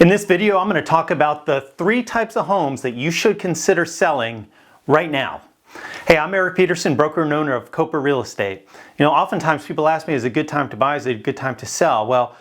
In this video, I'm going to talk about the 3 types of homes that you should consider selling right now. Hey, I'm Eric Peterson, broker and owner of Kopa Real Estate. Oftentimes people ask me, is it a good time to buy? Is it a good time to sell? Well,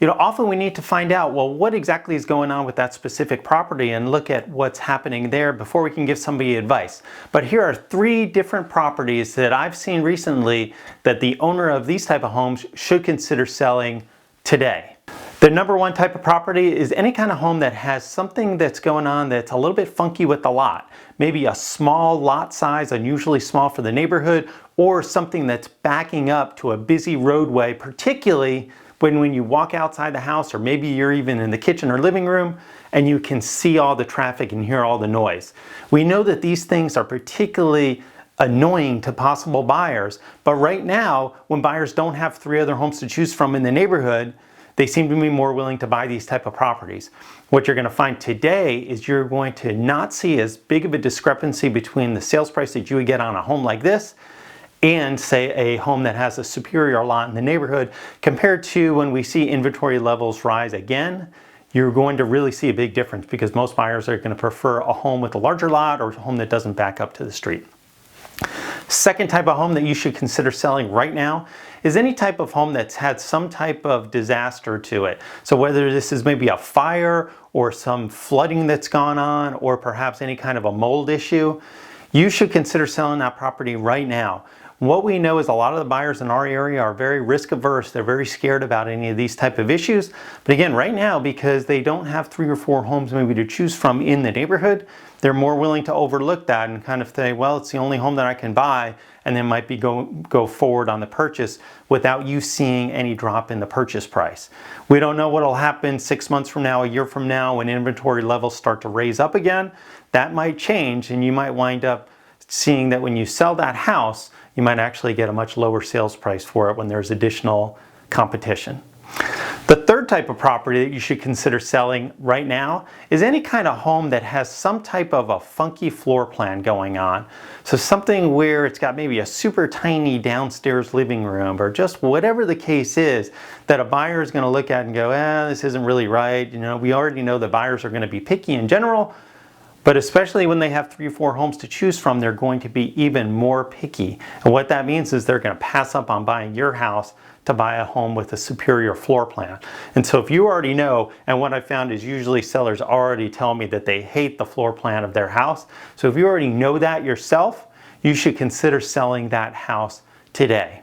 often we need to find out, well, what exactly is going on with that specific property and look at what's happening there before we can give somebody advice. But here are 3 different properties that I've seen recently that the owner of these type of homes should consider selling today. The number 1 type of property is any kind of home that has something that's going on that's a little bit funky with the lot. Maybe a small lot size, unusually small for the neighborhood, or something that's backing up to a busy roadway, particularly when you walk outside the house, or maybe you're even in the kitchen or living room and you can see all the traffic and hear all the noise. We know that these things are particularly annoying to possible buyers, but right now, when buyers don't have 3 other homes to choose from in the neighborhood, they seem to be more willing to buy these type of properties. What you're going to find today is you're going to not see as big of a discrepancy between the sales price that you would get on a home like this and, say, a home that has a superior lot in the neighborhood compared to when we see inventory levels rise again. You're going to really see a big difference because most buyers are going to prefer a home with a larger lot or a home that doesn't back up to the street. Second type of home that you should consider selling right now is any type of home that's had some type of disaster to it. So whether this is maybe a fire or some flooding that's gone on or perhaps any kind of a mold issue, you should consider selling that property right now. What we know is a lot of the buyers in our area are very risk averse. They're very scared about any of these type of issues. But again, right now, because they don't have 3 or 4 homes maybe to choose from in the neighborhood, they're more willing to overlook that and kind of say, well, it's the only home that I can buy, and then might be go forward on the purchase without you seeing any drop in the purchase price. We don't know what will happen 6 months from now, a year from now, when inventory levels start to raise up again. That might change, and you might wind up seeing that when you sell that house, you might actually get a much lower sales price for it when there's additional competition. The third type of property that you should consider selling right now is any kind of home that has some type of a funky floor plan going on. So something where it's got maybe a super tiny downstairs living room or just whatever the case is that a buyer is going to look at and go, this isn't really right. We already know that buyers are going to be picky in general, but especially when they have 3 or 4 homes to choose from, they're going to be even more picky. And what that means is they're going to pass up on buying your house to buy a home with a superior floor plan. And so if you already know, and what I found is usually sellers already tell me that they hate the floor plan of their house. So if you already know that yourself, you should consider selling that house today.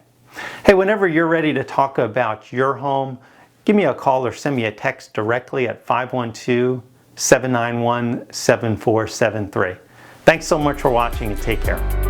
Hey, whenever you're ready to talk about your home, give me a call or send me a text directly at 512-791-7473. Thanks so much for watching and take care.